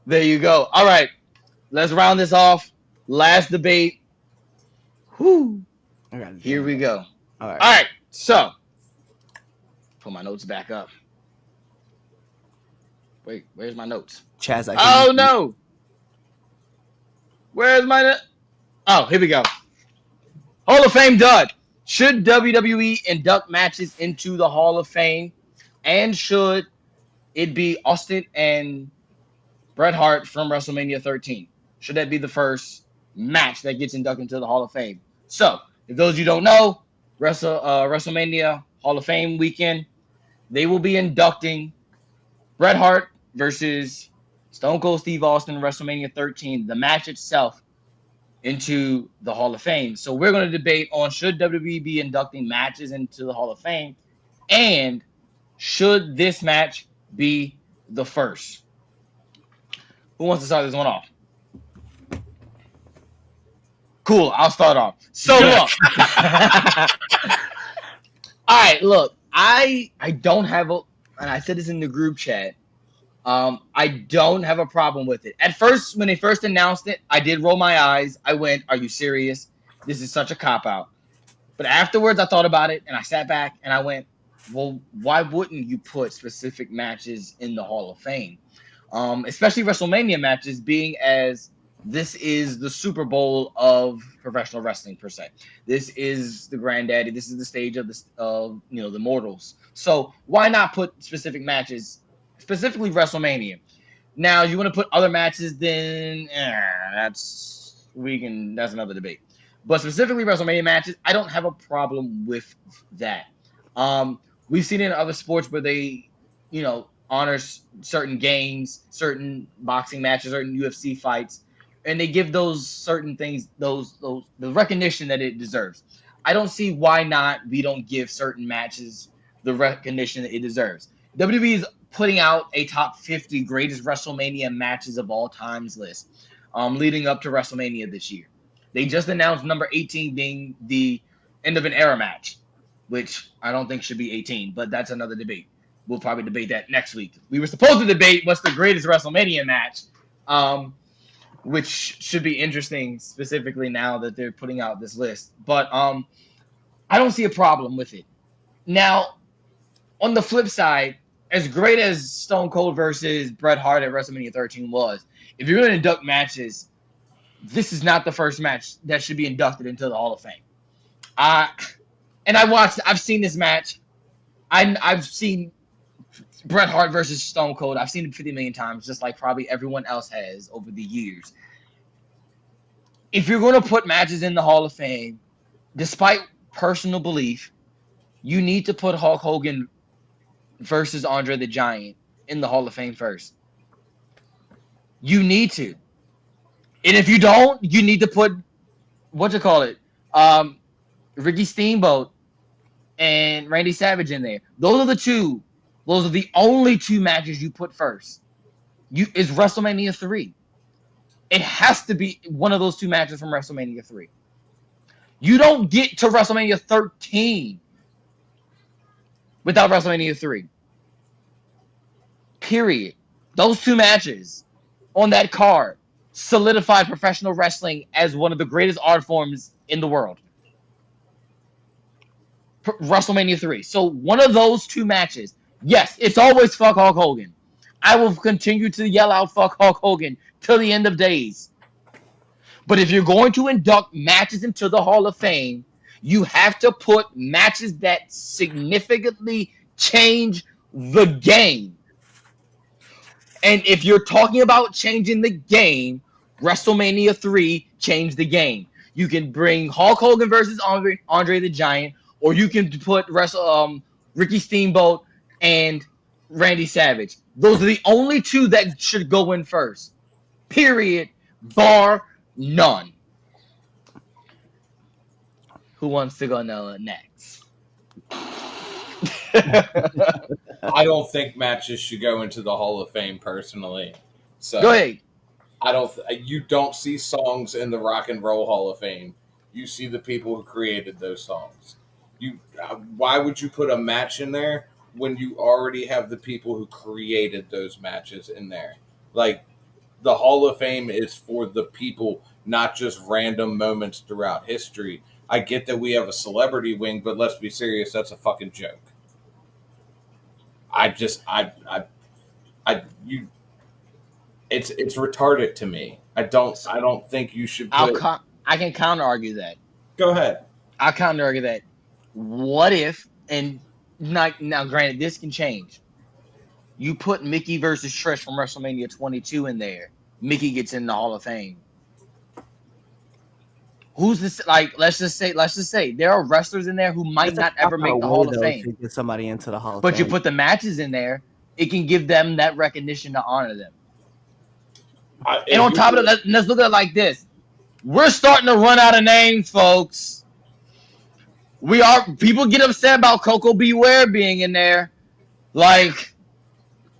There you go. All right, let's round this off. Last debate. Whew. I got it Here down. we go. All right. All right, so put my notes back up. Wait, where's my notes? Chaz, I think Oh no, where's my? Oh, here we go. Hall of Fame dud. Should WWE induct matches into the Hall of Fame, and should it be Austin and Bret Hart from WrestleMania 13? Should that be the first match that gets inducted into the Hall of Fame? So, if those of you don't know, WrestleMania Hall of Fame weekend, they will be inducting Bret Hart versus Stone Cold Steve Austin WrestleMania 13, the match itself, into the Hall of Fame. So we're going to debate on should WWE be inducting matches into the Hall of Fame, and should this match be the first? Who wants to start this one off? Cool, I'll start off. So look. All right, look. I don't have a, and I said this in the group chat. I don't have a problem with it. At first, when they first announced it, I did roll my eyes. I went, "Are you serious? This is such a cop out." But afterwards, I thought about it and I sat back and I went, "Well, why wouldn't you put specific matches in the Hall of Fame, especially WrestleMania matches, being as this is the Super Bowl of professional wrestling per se. This is the granddaddy. This is the stage of the mortals. So why not put specific matches, specifically WrestleMania? Now you want to put other matches, then that's another debate. But specifically WrestleMania matches, I don't have a problem with that. We've seen it in other sports where they, honor certain games, certain boxing matches, certain UFC fights, and they give those certain things those the recognition that it deserves. I don't see why not we don't give certain matches the recognition that it deserves. WWE is putting out a top 50 greatest WrestleMania matches of all times list, leading up to WrestleMania this year. They just announced number 18 being the end of an era match, which I don't think should be 18, but that's another debate. We'll probably debate that next week. We were supposed to debate what's the greatest WrestleMania match, um, which should be interesting, specifically now that they're putting out this list. But I don't see a problem with it. Now, on the flip side, as great as Stone Cold versus Bret Hart at WrestleMania 13 was, if you're going to induct matches, this is not the first match that should be inducted into the Hall of Fame. Uh, and I've seen this match. I've seen Bret Hart versus Stone Cold. I've seen it 50 million times, just like probably everyone else has over the years. If you're going to put matches in the Hall of Fame, despite personal belief, you need to put Hulk Hogan versus Andre the Giant in the Hall of Fame first. You need to. And if you don't, you need to put what you call it, um, Ricky Steamboat and Randy Savage in there. Those are the two. Those are the only two matches you put first. You is WrestleMania 3. It has to be one of those two matches from WrestleMania 3. You don't get to WrestleMania 13 without WrestleMania 3. Period. Those two matches on that card solidified professional wrestling as one of the greatest art forms in the world. WrestleMania 3. So one of those two matches, yes, it's always fuck Hulk Hogan. I will continue to yell out fuck Hulk Hogan till the end of days. But if you're going to induct matches into the Hall of Fame, you have to put matches that significantly change the game. And if you're talking about changing the game, WrestleMania 3 changed the game. You can bring Hulk Hogan versus Andre the Giant, or you can put Ricky Steamboat and Randy Savage. Those are the only two that should go in first. Period. Bar none. Who wants to go next? I don't think matches should go into the Hall of Fame personally. Go So ahead. I don't. You don't see songs in the Rock and Roll Hall of Fame. You see the people who created those songs. Why would you put a match in there when you already have the people who created those matches in there? Like The Hall of Fame is for the people, not just random moments throughout history. I get that we have a celebrity wing, but let's be serious, that's a fucking joke. I just I you it's retarded to me. I don't think you should put I can counter argue that. Go ahead. I'll counter argue that. What if, and now granted, this can change. You put Mickey versus Trish from WrestleMania 22 in there. Mickey gets in the Hall of Fame. Who's this? Like, let's just say there are wrestlers in there who might not ever make the Hall of Fame. To get somebody into the Hall of But Fame. you put the matches in there, it can give them that recognition to honor them. And on top of it, let's look at it like this. We're starting to run out of names, folks. People get upset about Coco Beware being in there. Like,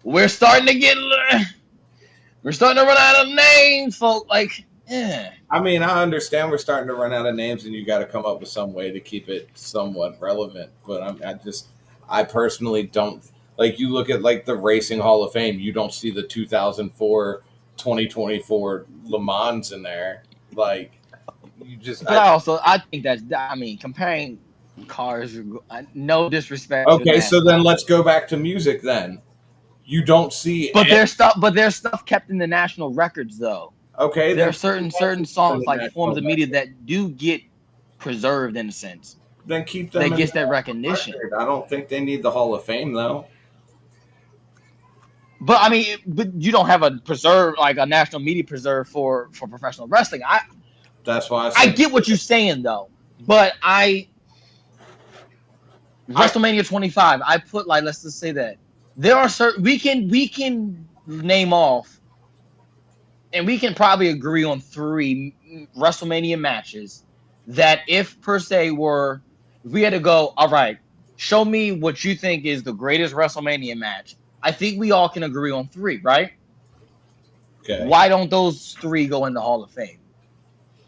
we're starting to run out of names, folks. Like, yeah. I mean, I understand we're starting to run out of names, and you got to come up with some way to keep it somewhat relevant. But I personally don't like. You look at like the Racing Hall of Fame. You don't see the 2004, 2024 Le Mans in there. Like, you just. But I think comparing cars. No disrespect. Okay, so then let's go back to music. Then you don't see. But there's stuff kept in the national records, though. Okay, there are certain songs like forms of media that do get preserved in a sense. Then keep them. That gets that recognition. Record. I don't think they need the Hall of Fame though. But you don't have a national media preserve for professional wrestling. That's why I get what you're saying though. But WrestleMania 25, I put let's just say that there are certain we can name off. And we can probably agree on 3 WrestleMania matches that if we had to go, all right, show me what you think is the greatest WrestleMania match. I think we all can agree on 3, right? Okay. Why don't those 3 go in the Hall of Fame?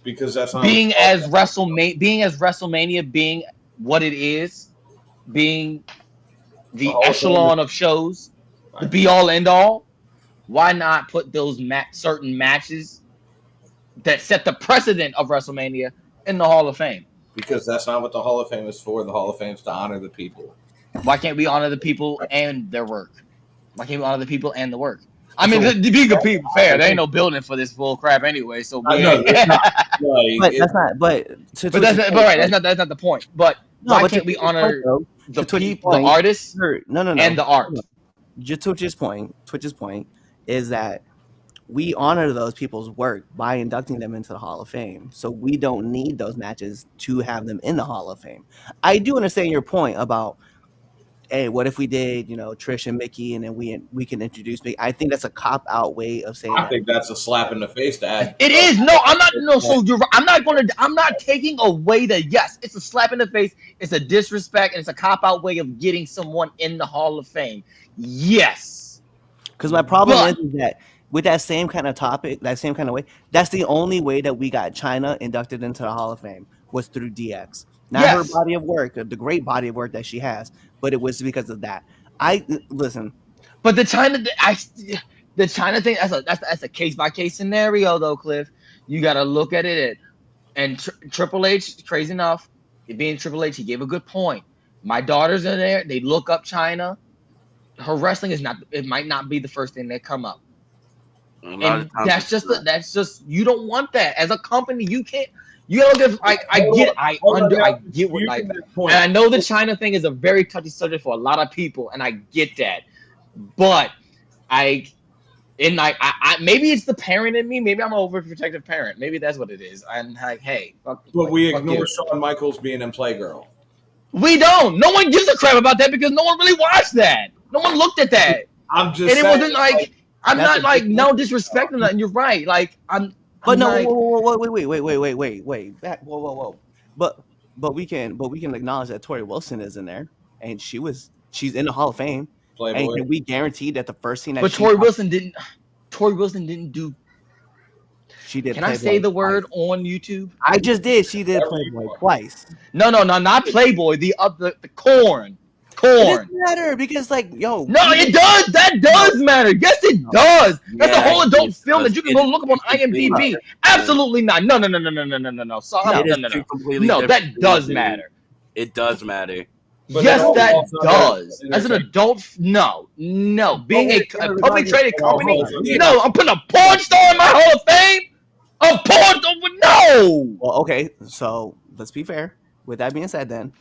Because that's not being as WrestleMania being what it is, being the echelon of shows, the be all end all. Why not put those certain matches that set the precedent of WrestleMania in the Hall of Fame? Because that's not what the Hall of Fame is for. The Hall of Fame is to honor the people. Why can't we honor the people and their work? Why can't we honor the people and the work? I mean, to be fair, there ain't no building for this bull crap anyway. So, but that's not the point. But why can't we honor the people, the artists, and the art? Twitch's point is that we honor those people's work by inducting them into the Hall of Fame. So we don't need those matches to have them in the Hall of Fame. I do understand your point about, hey, what if we did, Trish and Mickey, and then we can introduce Mickey. I think that's a cop-out way of saying I think that's a slap in the face to add. It is. No, I'm not. No, so you're right. I'm not taking away that. Yes, it's a slap in the face. It's a disrespect, and it's a cop-out way of getting someone in the Hall of Fame. Yes. Because my problem is that with that same kind of topic, that same kind of way, that's the only way that we got Chyna inducted into the Hall of Fame was through DX. Not her body of work, the great body of work that she has, but it was because of that. Listen. But the Chyna thing, that's a case by case scenario though, Cliff. You got to look at it. And Triple H, crazy enough, it being Triple H, he gave a good point. My daughters are there. They look up Chyna. Her wrestling it might not be the first thing that come up. And that's just you don't want that. As a company, you don't give I get what and I know the Chyna thing is a very touchy subject for a lot of people, and I get that. But maybe it's the parent in me. Maybe I'm an overprotective parent. Maybe that's what it is. I'm like, hey, we ignore Shawn Michaels being in Playgirl. We don't. No one gives a crap about that because no one really watched that. No one looked at that. I'm just and it wasn't like I'm not like no disrespecting that. And you're right. Like I'm. But no, wait. Whoa. But we can acknowledge that Tori Wilson is in there, and she's in the Hall of Fame. Playboy. And can we guarantee that the first scene that Tori Wilson didn't do. She did. Can I say the word on YouTube? I just did. She did Playboy twice. No, not Playboy. The Corn. Corn. doesn't matter because, like, yo, No, it does. That does matter. Yes, it does. That's a Yeah, whole adult it film that does. you can go look up on It's completely IMDb. different. Absolutely not. No. Sorry, It is no. two completely No, different that does things, matter. It does matter. But Yes, it that also does. does. As an adult, no. Being a publicly traded Well, company, hold on. no. I'm putting a porn star in my Hall of Fame. A porn star? No. Well, okay, so let's be fair. With that being said, then,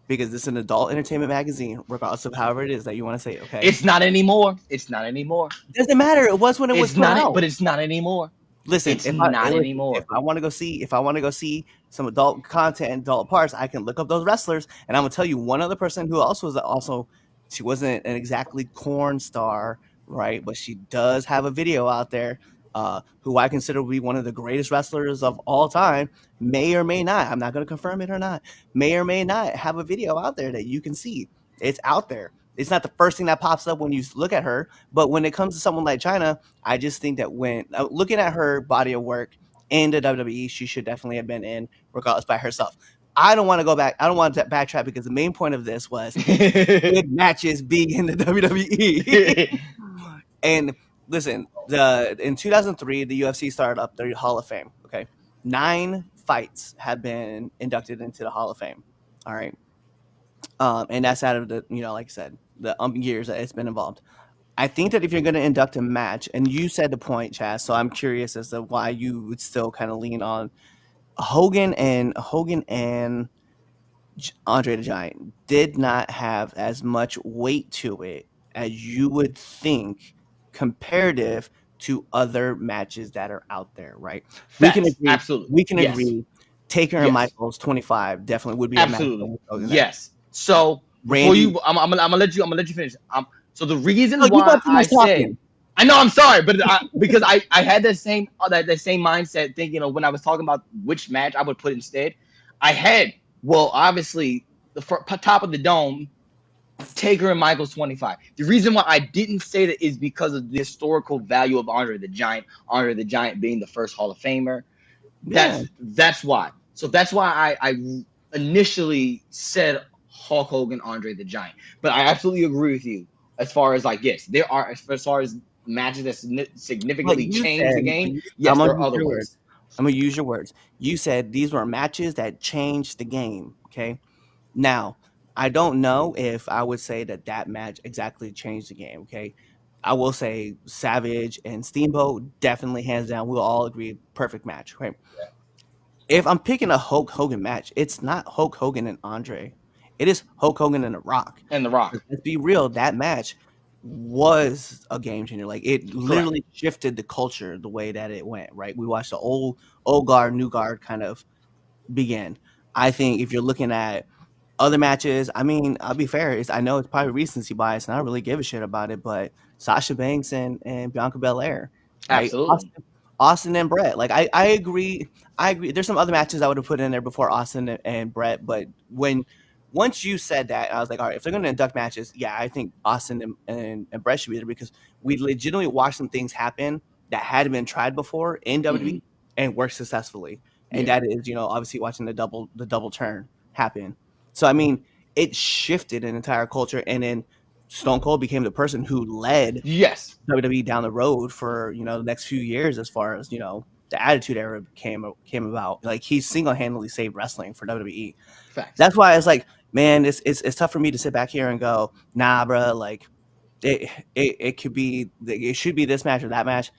because this is an adult entertainment magazine, regardless of however it is that you want to say, okay, It's not anymore. It's not anymore. doesn't matter. It was when it was It's not. out. But it's not anymore. Listen, It's not anymore. If I want to go see some adult content and adult parts, I can look up those wrestlers, and I'm gonna tell you one other person who she wasn't an exactly corn star, right? But she does have a video out there, who I consider to be one of the greatest wrestlers of all time. May or may not. I'm not gonna confirm it or not. May or may not have a video out there that you can see. It's out there. It's not the first thing that pops up when you look at her, but when it comes to someone like China, I just think that when looking at her body of work in the WWE, she should definitely have been in, regardless by herself. I don't want to go back. I don't want to backtrack because the main point of this was good matches being in the WWE. And listen, in 2003, the UFC started up their Hall of Fame. Okay, 9 fights have been inducted into the Hall of Fame. All right. And that's out of the, like I said, the years that it's been involved. I think that if you're going to induct a match, and you said the point, Chaz, so I'm curious as to why you would still kind of lean on Hogan and Andre the Giant did not have as much weight to it as you would think comparative to other matches that are out there, right? We can agree. Absolutely. We can Yes. agree. Taker and Yes. Michaels 25 definitely would be Absolutely. a match. That would go Yes. So before Randy- you, I'm gonna let you finish. So the reason No, you why got too I much said, talking. I know I'm sorry, but because I had that same mindset thinking of when I was talking about which match I would put instead. I had, well, obviously the top of the dome, Taker and Michaels 25. The reason why I didn't say that is because of the historical value of Andre the Giant. Andre the Giant being the first Hall of Famer. That's why. So that's why I initially said Hulk Hogan, Andre the Giant. But I absolutely agree with you as far as, like, yes, there are, as far as matches that significantly Like you change the said, game. Yes, I'm there gonna are use other your ways. words. I'm gonna use your words. You said these were matches that changed the game. Okay. Now, I don't know if I would say that match exactly changed the game. Okay. I will say Savage and Steamboat definitely hands down. We'll all agree perfect match. Right. If I'm picking a Hulk Hogan match, it's not Hulk Hogan and Andre. It is Hulk Hogan and The Rock. And The Rock. Let's be real. That match was a game changer. Like, it literally shifted the culture the way that it went, right? We watched the old guard, new guard kind of begin. I think if you're looking at other matches, I mean, I'll be fair. I know it's probably recency bias, and I don't really give a shit about it, but Sasha Banks and Bianca Belair. Right? Absolutely. Austin and Brett. Like, I agree. There's some other matches I would have put in there before Austin and Brett, but once you said that, I was like, all right, if they're going to induct matches, yeah, I think Austin and Brett should be there because we legitimately watched some things happen that hadn't been tried before in WWE and worked successfully. And that is, obviously watching the double turn happen. So, I mean, it shifted an entire culture, and then Stone Cold became the person who led WWE down the road for, the next few years as far as, the Attitude Era came about. Like, he single-handedly saved wrestling for WWE. Facts. That's why it's like, man, it's tough for me to sit back here and go, nah, bro, like, it could be, it should be this match or that match.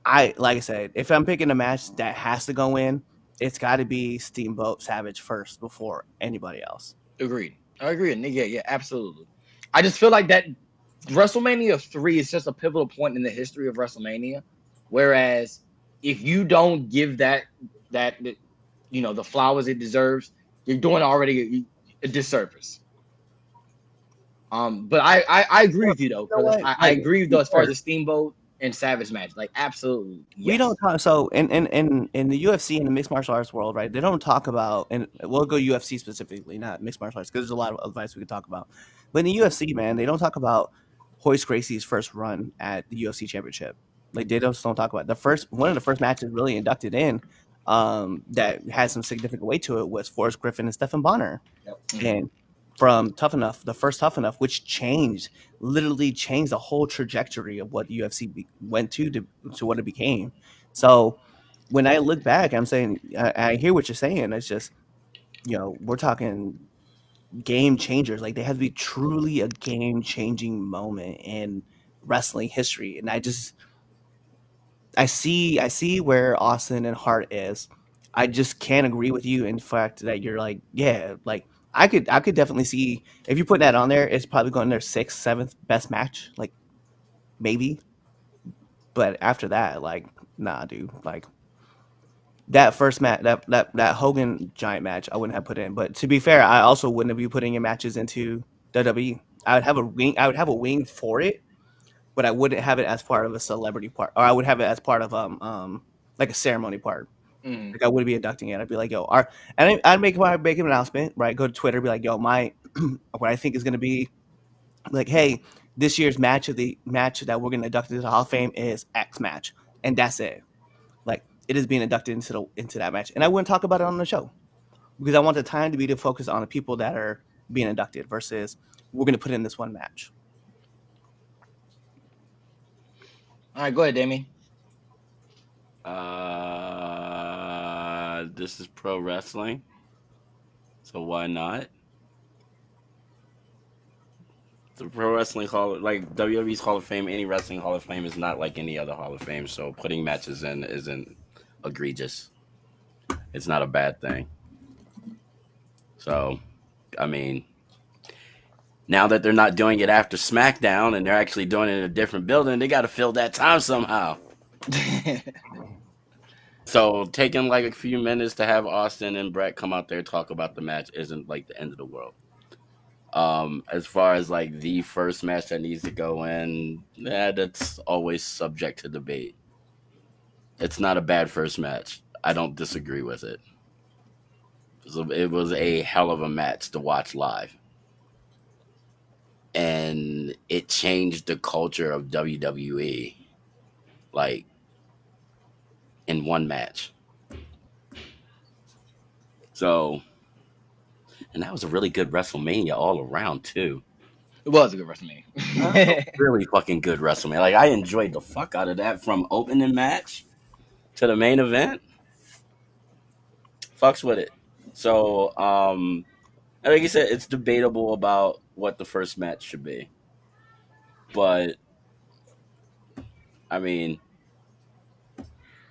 Like I said, if I'm picking a match that has to go in, it's got to be Steamboat Savage first before anybody else. Agreed. I agree. Yeah, absolutely. I just feel like that WrestleMania 3 is just a pivotal point in the history of WrestleMania. Whereas if you don't give that the flowers it deserves, you're doing already a disservice. But I agree with you though. I agree with you as far as the Steamboat and Savage match. Like, absolutely. Yes. We don't talk so in the UFC and the mixed martial arts world, right? They don't talk about, and we'll go UFC specifically, not mixed martial arts, because there's a lot of advice we could talk about. But in the UFC, man, they don't talk about Hoist Gracie's first run at the UFC championship. Like, they just don't talk about it. One of the first matches really inducted in that had some significant weight to it was Forrest Griffin and Stephen Bonner. Yep. And from Tough Enough, the first Tough Enough, which literally changed the whole trajectory of what UFC went to what it became. So when I look back, I'm saying I hear what you're saying. It's just, we're talking game changers. Like, they have to be truly a game changing moment in wrestling history. And I see where Austin and Hart is. I just can't agree with you in the fact that you're like, yeah, like I could definitely see if you put that on there, it's probably going their 6th, 7th best match, like maybe. But after that, like, nah, dude, like that first match, that Hogan Giant match, I wouldn't have put in. But to be fair, I also wouldn't be putting in matches into WWE. I would have a wing for it, but I wouldn't have it as part of a celebrity part, or I would have it as part of like a ceremony part. Like, I wouldn't be inducting it. I'd be like, yo, and I'd make an announcement, right? Go to Twitter, be like, yo, my what I think is gonna be like, hey, this year's match that we're gonna induct into the Hall of Fame is X match, and that's it. Like, it is being inducted into that match, and I wouldn't talk about it on the show because I want the time to be to focus on the people that are being inducted versus we're gonna put in this one match. All right, go ahead, Damien. This is pro wrestling, so why not? The Pro Wrestling like WWE's Hall of Fame, any wrestling Hall of Fame is not like any other Hall of Fame, so putting matches in isn't egregious. It's not a bad thing. So, I mean, now that they're not doing it after SmackDown and they're actually doing it in a different building, they got to fill that time somehow. So taking like a few minutes to have Austin and Brett come out there talk about the match isn't like the end of the world. As far as like the first match that needs to go in, that's always subject to debate. It's not a bad first match. I don't disagree with it. It was a hell of a match to watch live. And it changed the culture of WWE, like, in one match. So, and that was a really good WrestleMania all around, too. It was a good WrestleMania. Really fucking good WrestleMania. Like, I enjoyed the fuck out of that from opening match to the main event. Fucks with it. So, like you said, it's debatable about what the first match should be. But, I mean,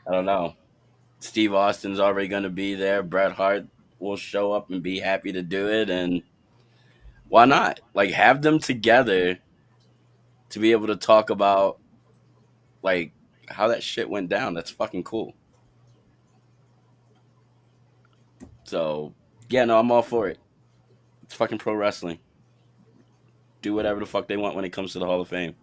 I don't know. Steve Austin's already going to be there. Bret Hart will show up and be happy to do it. And why not? Like, have them together to be able to talk about, like, how that shit went down. That's fucking cool. So, yeah, no, I'm all for it. It's fucking pro wrestling. Do whatever the fuck they want when it comes to the Hall of Fame.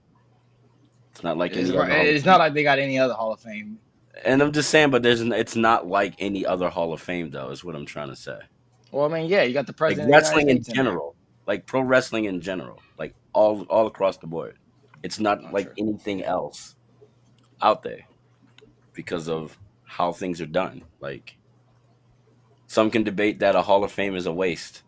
It's not like it's not like they got any other Hall of Fame. And I'm just saying, but it's not like any other Hall of Fame, though, is what I'm trying to say. Well, I mean, yeah, you got the president. Like wrestling in general, like pro wrestling in general, like all across the board. It's not like anything else out there because of how things are done. Like, some can debate that a Hall of Fame is a waste.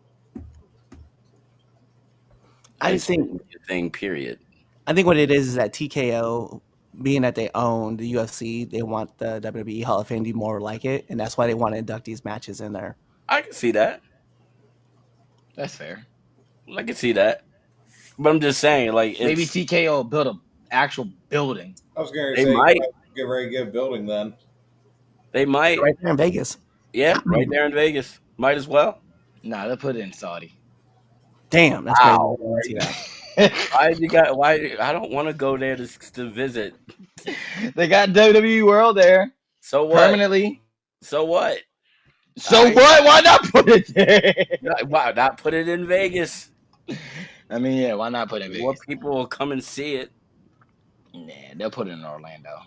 I just think thing. Period. I think what it is that TKO, being that they own the UFC, they want the WWE Hall of Fame to be more like it, and that's why they want to induct these matches in there. I can see that. That's fair. I can see that. But I'm just saying, like, maybe TKO build an actual building. I was going to say, might get ready to get a building then. They might. Right there in Vegas. Yeah, right there in Vegas. Might as well. Nah, they'll put it in Saudi. Damn, that's crazy. Why I don't want to go there to visit. They got WWE World there. So what? Permanently. So what? So what? Why not put it there? Why not put it in Vegas? I mean, yeah, why not put it in Vegas? More people will come and see it. Nah, they'll put it in Orlando.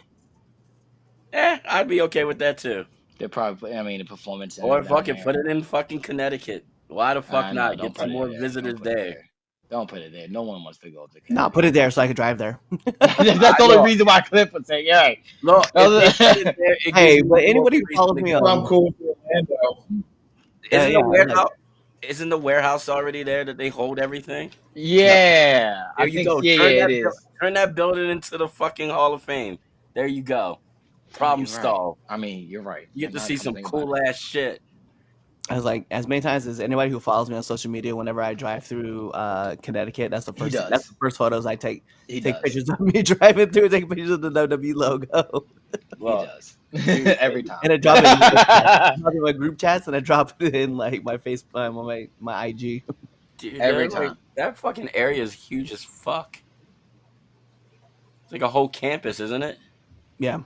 I'd be okay with that too. They'll probably, the performance. Or fucking put it in fucking Connecticut. Why the fuck not? Get some more visitors there. Don't put it there. No one wants to go to Connecticut. No, put it there so I could drive there. That's the only reason why Cliff would say, yeah. Look, hey, but anybody who follows me on... I'm cool with Orlando. Isn't a warehouse? isn't the warehouse already there that they hold everything? Yeah, There I you think go. yeah, Turn it that is. turn that building into the fucking Hall of Fame. There you go. Problem You're right. solved. I mean, you're right. You get to Now see come some think about cool ass shit. I was like, as many times as anybody who follows me on social media, whenever I drive through Connecticut, that's the He first. does. That's the first photos I take. He Take does. pictures of me driving through. Take pictures of the WWE logo, He Look, does. Every time. and I drop it in my group chats, and I drop it in like my FaceTime on my IG. dude, Every they're like- time. that fucking area is huge as fuck. It's like a whole campus, isn't it? Yeah,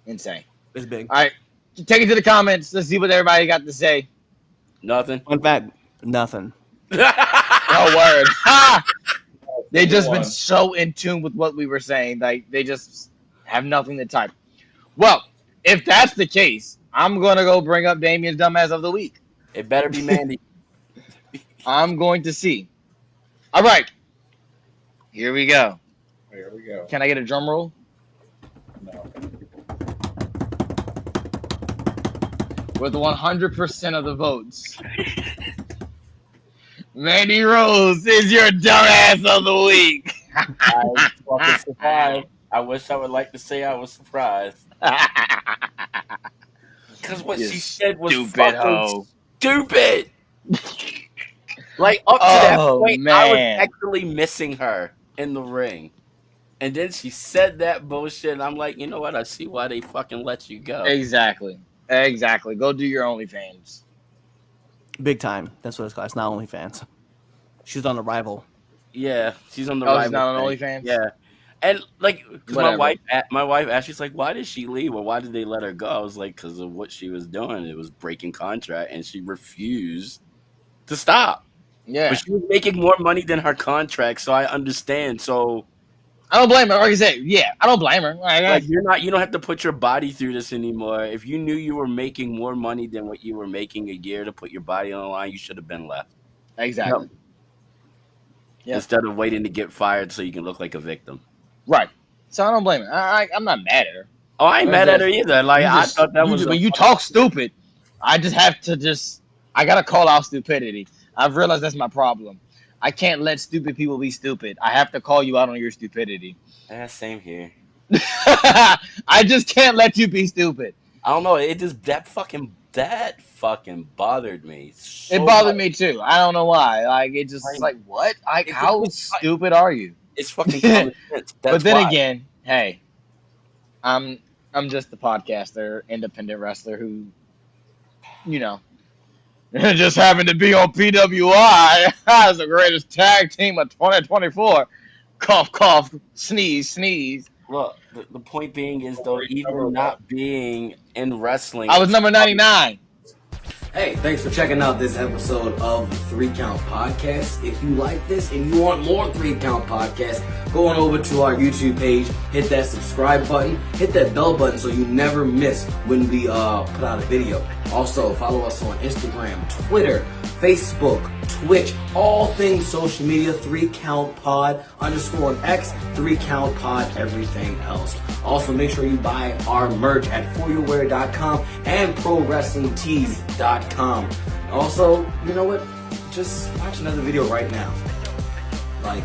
Insane. it's big. All right, take it to the comments. Let's see what everybody got to say. Nothing. Fun fact: nothing. Oh, word. Ha! They just been One. so in tune with what we were saying. Like, they just have nothing to type. Well, if that's the case, I'm going to go bring up Damien's Dumbass of the Week. It better be Mandy. I'm going to see. All right. Here we go. Here we go. Can I get a drum roll? No. With 100% of the votes, Mandy Rose is your Dumbass of the Week. I was fucking surprised. I wish I would like to say I was surprised. Because what You she said was stupid fucking hoe. stupid. Like, up to that Oh, point, I was man. actually missing her in the ring. And then she said that bullshit, and I'm like, you know what? I see why they fucking let you go. Exactly. Exactly. Go do your OnlyFans. Big time. That's what it's called. It's not OnlyFans. She's on the rival. Yeah, she's on the Oh, rival she's not on thing. OnlyFans? Yeah. And, like, because Whatever. my wife asked, she's like, why did she leave? Or why did they let her go? I was like, because of what she was doing. It was breaking contract, and she refused to stop. Yeah. But she was making more money than her contract, so I understand. So, I don't blame her. Like I said, yeah, I don't blame her. like, you don't have to put your body through this anymore. If you knew you were making more money than what you were making a year to put your body on the line, you should have been left. Exactly. Yep. Instead of waiting to get fired so you can look like a victim. Right. So I don't blame her. I'm not mad at her. Oh, I ain't mad at her either. Like, You I just- thought that you was just- when you talk stupid, I just have to I gotta call out stupidity. I've realized that's my problem. I can't let stupid people be stupid. I have to call you out on your stupidity. Same here. I just can't let you be stupid. I don't know. It just that fucking bothered me. So It bothered much. me too. I don't know why. Like it just Right. like what? Like It how was- stupid are you? It's fucking common sense. That's But then why. again, hey, I'm just a podcaster, independent wrestler who, you know, just happened to be on PWI as the greatest tag team of 2024. Cough, cough, sneeze, sneeze. Look, the point being is though, even not being in wrestling, I was number 99. Hey, thanks for checking out this episode of the 3 Count Podcast. If you like this and you want more 3 Count Podcast, go on over to our YouTube page, hit that subscribe button, hit that bell button so you never miss when we put out a video. Also, follow us on Instagram, Twitter, Facebook, Twitch, all things social media, 3 Count Pod, _ on X, 3 Count Pod, everything else. Also, make sure you buy our merch at foryourwear.com and prowrestlingtees.com. Also, you know what? Just watch another video right now. Like,